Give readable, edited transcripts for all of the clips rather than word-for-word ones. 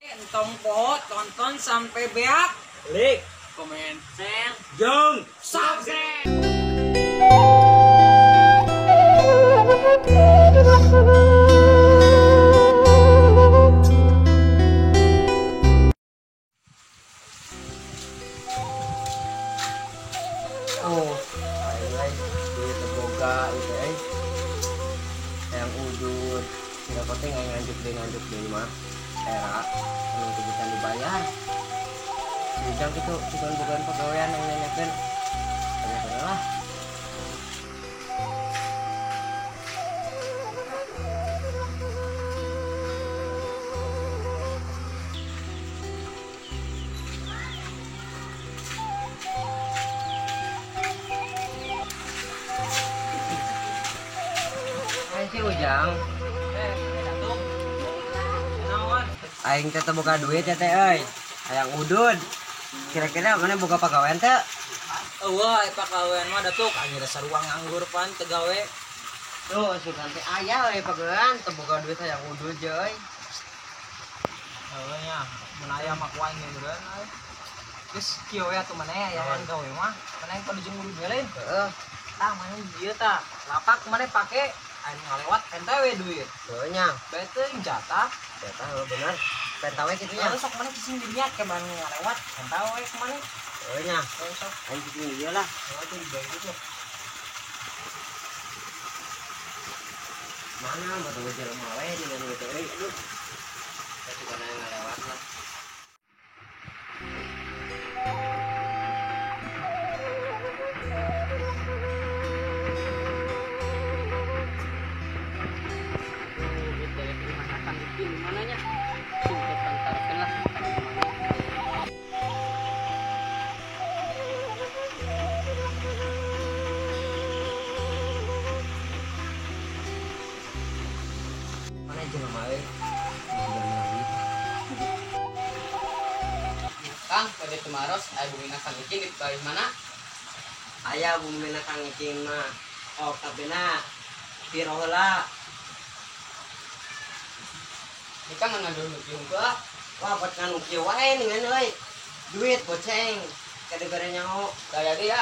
Entong po, tonton sampai beak. Klik, Komen, share, jeng, subscribe. Oh, ay di terboga gitu yang udut tidak penting nganjuk deh mah era anu bisa dibayar bidang itu bukan pegawaian yang nanyakan banyak lah. Si Ujang aing teh buka duit ya teh euy hayang udud kira-kira mana buka pagawean teh Eueuh, pagawean mah datuk anjir saruang nganggur pan teu gawe. tuh sugan teh aya we pagawean teh buka duit hayang udud euy Eueuh nya, mun aya mah kuaing ngeureun euy. Geus kieu we atuh maneh aya yang gawe mah, maneh kudu jeung udud beuleun. heeh Tah maneh dieu tah, lapak maneh pake aing ngalewat ente we duit. heuh nya Bae teuing jatah. eta bener pentawe kitu nya Terus sok maneh cicing dirinya ke mana ngalewat, ente we ke maneh. heuh nya Sok aing kitu ieu lah itu dibayar gitu. mana betul jelema we dengan gitu euy aduh tapi kana ngalewat lah. Mana jelema we sudah melalui Kang, pada Tumaros, ayo bumina Kang Ikin di bawah mana? aya bumina Kang Ikin mah oh kabena piro heula Ini kan ngadu juga. wah buat nganu kieu wae ningan euy duit boceng kadegara nyaho Daya dia,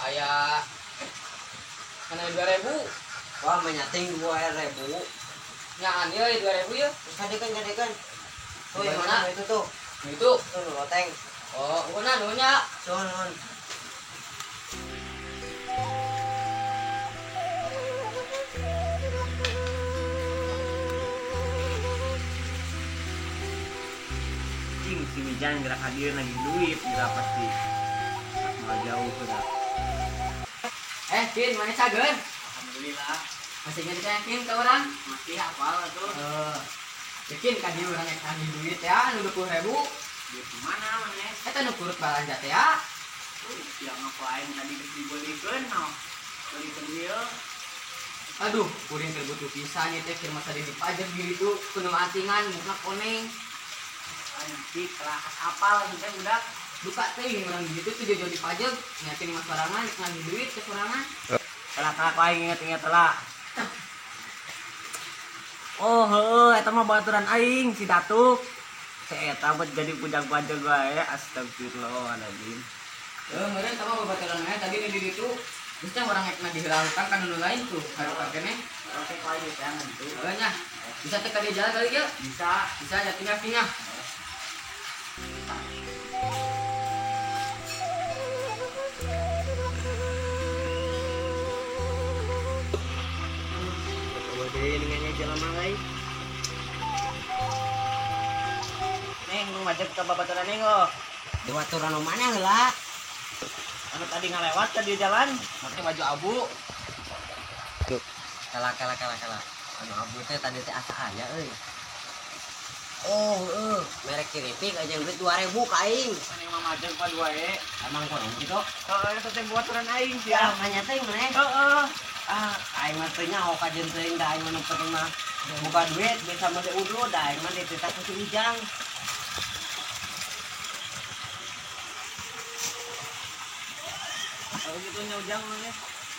ayah mana 2.000, wah menyating 2.000 nyaan dia 2.000 ya. kadekan tuh yang Gimana? mana itu tuh Itu, tuh loteng oh, guna nunya. non si Mijan gerak hadir lagi duit gerak pasti mau jauh sudah. Kin, mana cagen? Alhamdulillah Masih ngedekin ke orang? masih hafal tuh Bikin kan dia orang yang kasih duit ya, 20.000. duit mana mana Kita nukurut balanja teh ya. yang ngapain tadi dibelikan no belikan dia Aduh, kuring terbutuh pisan nih teh kira masa dipajak diri tuh penuh atingan, muka koneng. nanti kelas hafal kita udah Duka teh orang gitu tuh jauh dipajak, nyatin mas sorangan, ngasih duit ke sorangan. kelak aing inget lah. Oh heuh eta mah baturan aing si Datuk. Si eta buat jadi pujang-pajang wae astagfirullahaladzim. Meureun tama babaturan aya tadi di ditu. Geus teh urang ekna dihilalkan ka nu lain tuh, harupan keneh. Oke kali jangan tuh. Heuh nya. Bisa teh ka dia jalan kali ya? Bisa ya tinggal. deh ningannya jalan malai Neng lu ngajak ke babaturan neng lo. di waturan mana heula Anu tadi ngalewat ke di jalan, pakai baju abu. kalah anu abu teh tadi teh asa aya euy oh merek kiripik aja duit 2.000 ka aing Neng mah majeng pa wae. emang kurang gitu Heeh, eta teh baturan aing sih ya ya. makanya teh maneh Heeh. aing mah teh nyaho ka jeung teuing da aing mah pernah buka duit bisa mah teh udud da aing mah dititah ku si Ujang Kalau gitu nya Ujang mah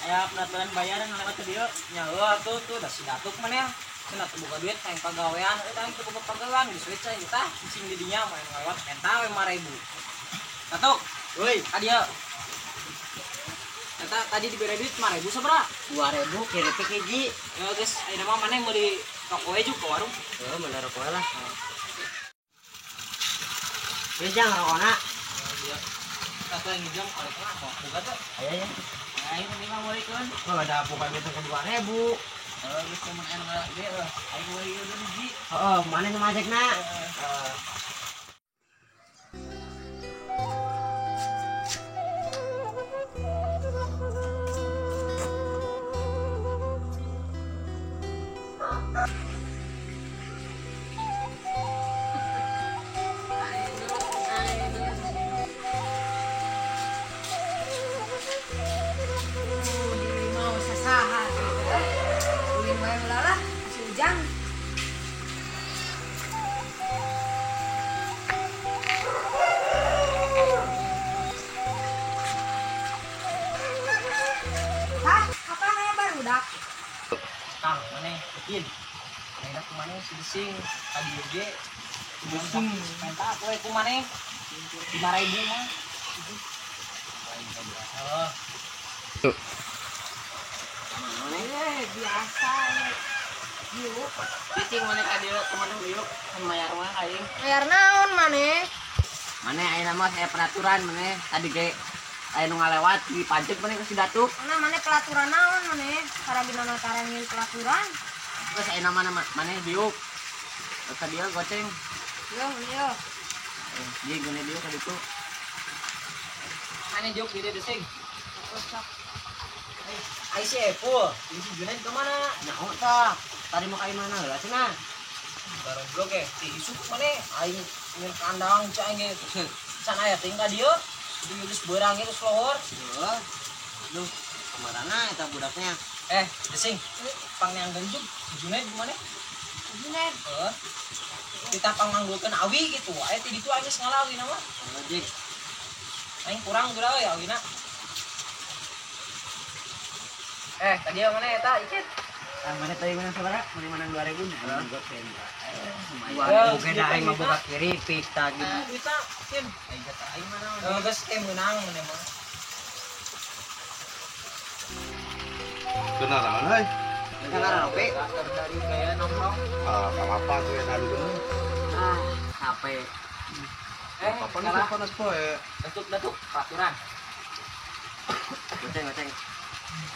aya peraturan bayaran ngalewat ke dieu. Nya heuh tuh da si Datuk mana ya. cenah teu boga duit hayang pagawean euy teu boga pagawean geus we cai tah cicing di dinya main lewat eta we 5.000 Tatuk euy ka dieu eta tadi dibere duit 5.000 sabaraha 2.000 keripik hiji. ya geus ayeuna mah maneh meuli rokok we juk ke warung Heeh, bener rokok lah. Ieu jang rokokna. dia satu yang ngijam kalau kena kok boga teh Aya ya. aing mah mah meulikeun Oh, ada bukan duit ke 2.000. geus teh mun aya ge aing meulikeun hiji Heeh, mana nu majekna? mau sasaha ulin wae lah si Ujang hah apa kayak barudak Kang, mana? Bikin. Ayeuna ku maneh si Desing, tadi ge Desing minta aku ku maneh 5.000 mah. Oh, biasa yuk Cicing mana ka dieu teman liuk kan mayar mah aing. bayar naon maneh Mana ayeuna mah saya peraturan mana tadi ge aya nu ngalewat di pajak mana ke si Datuk. mana maneh pelaturan naon maneh karabina karangin pelaturan Terus ayeuna mana diuk. Terus ka dieu goceng. yo yo Di gune diuk ka ditu. mana jok di Desing? Ai si Epul, ini si Junaid ke mana? Nyaho tah. Tadi mau ka mana heula cenah. Baru blok ti isuk maneh aing nyen kandang cai ge can aya ting ka dieu. Itu geus beurang geus lohor. Heeh. Duh, kamarana eta budaknya. Desing. Pang yang genjuk si Junaid di mana? Junaid Heeh. Kita panganggulkeun awi gitu. Aya ti ditu aing geus ngalawi na mah. Logik. Aing kurang geura we awina. Tadi mana eta Icit? Mana tadi mana sabaraha? Mana 2.000. Goceng. Wah, Oke dah aing mah boga keripik tadi. Duitna, Kin. Aing kata aing mana? Geus teh meunang mun emang. Kenalan euy. Kenapa Ropi? Dari gaya nongkrong. Ah, kalapa tuh ya dari dulu. Ah, HP. Kapan sih panas poe? Datuk peraturan. Goceng.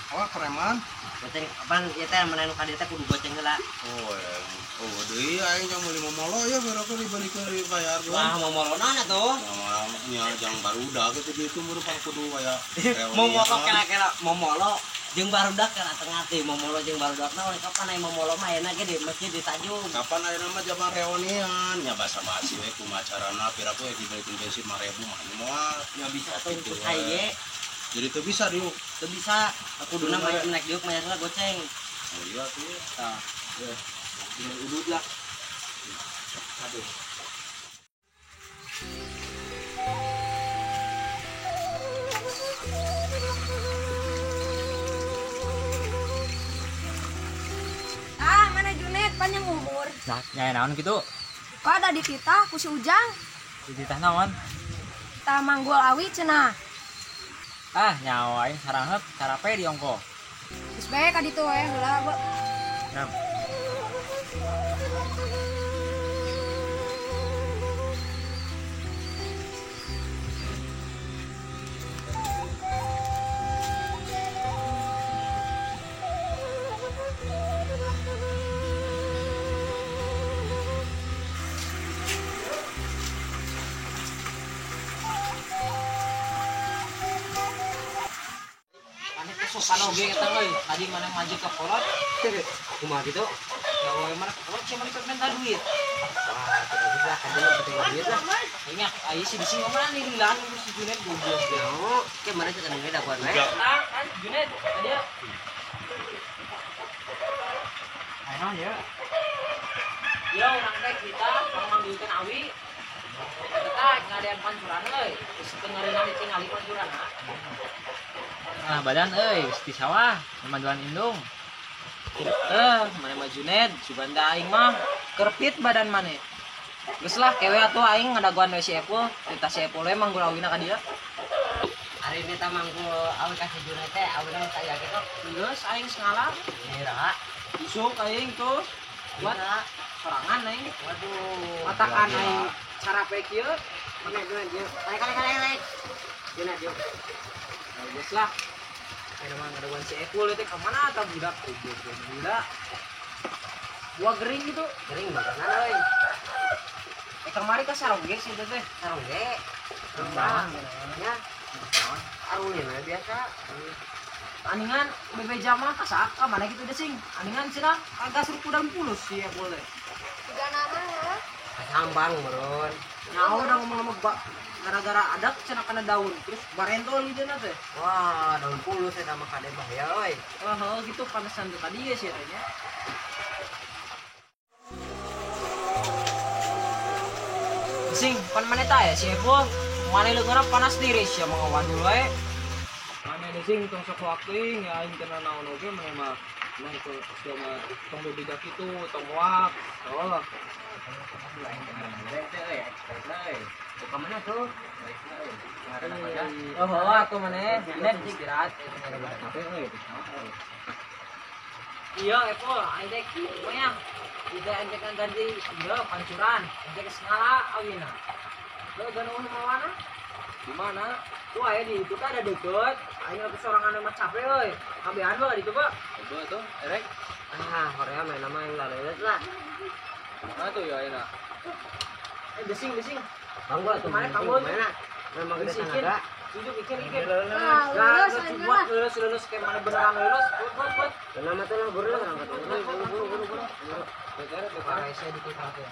Wah, preman. Goceng apaan ieu teh mana nu ka dieu teh kudu goceng heula. Oh, deui aing yang meuli momolo ya berapa dibalikeun bayar Wah, doang. mau molonan atuh. Nya jang barudak gitu gitu meureun pang kudu aya. Momolo kira-kira momolo jeung barudak kana tengah teh momolo jeung barudak naon kapan aya momolo mah enak ge di masjid di Tanjung. Kapan ayeuna mah zaman reunian nya basa-basi we kumacarana piraku ya dibalikeun bensin 5.000 mah moal. Ya bisa tuh Gitu, untuk kaye. Jadi teu bisa diuk. Teu bisa aku duna naik diuk mayarna goceng. Oh iya tuh. Tah. Ya. Tinggal udut lah. Aduh. mana Junaid panjang umur Nah, nyai naon gitu? kok ada di titah ku si Ujang Di titah naon? tah manggul awi cenah Ah, nyawain sarangheuk carape di ongko. geus bae ka ditu we heula gua Nam. Sopan oge eta euy. Tadi mana maju ke kolot. Kumaha gitu? Ya we mana ke kolot siapa dipek minta duit. Wah, tidak bisa kan dulu penting duit lah. Kayaknya aya si Desing mana nih lilan si Junaid goblok. Nyaho, ke mana kita nunggu dakuan we. Ah, kan Junaid tadi ya. Ayo ya. Ya urang teh kita manggilkeun awi. Kita ngadean pancuran euy. Geus tengareuna ditingali pancuran. Nah, badan euy, di sawah, pemanduan indung. Mana mah Juned, Subanda aing mah kerpit badan mana. Geus lah kewe atuh aing ngadaguan we si Epul, kita si Epul we manggulawina ka dia. Hari ini tamangku awi kasih Juned teh, awi nang saya gitu. Geus aing sengalah. Mira. Isuk aing tuh buat Buat sorangan aing. waduh. Matakan aing cara pe kieu. Mana Juned? Kali. Juned yuk. Geus lah. Aing mah ngadaguan si Epul teh ka mana atuh budak budak. Gua gering gitu. Kering banget euy. Kemari ka sarongge sih teh. Sarong ge. Kembang. Ya. Arulina biasa. Aningan bebeja mah kasaka mana gitu deh sing. Aningan cenah agak suruh kudang pulus sih ya boleh. Tiga nama ya. Sambang meron. Nyaho udah ngomong-ngomong gara-gara adak cenah kana daun terus barentol gitu na teh. Wah, daun pulus eta mah kade bahaya euy. Oh gitu panesan tuh tadi ya sih tanya. Sing pan mana ta ya si Epo? Mana leungeurna panas tiris ya mengawan dulu we. Mana de sing tong sok waktu ya aing kena naon oge mana mah nang tong sama tong bebeda kitu tong wak. Oh. Buka mana tuh? Oh, aku mana? Ini istirahat. Iya, Epo, aing pokoknya kita enjekan tadi iya pancuran, enjek segala awina. Lo ganu mau mana? Di mana? Tuh aya di itu ada deket. Aing atuh sorangan mah capek euy. Kabehan mah di itu, Pak. Betul tuh, erek. Ah, Korea main nama yang lalelet lah. Mana tuh ya ayeuna? Desing. Bang gua tuh Kemarin kamu mana? Memang gede tanaga. Tunjuk ikin. Ah, Lah, lulus, aing mah. lulus kayak mana beneran lulus. Buat. Nama tuh lah buru lah angkat. Buru. Beres dikit ya.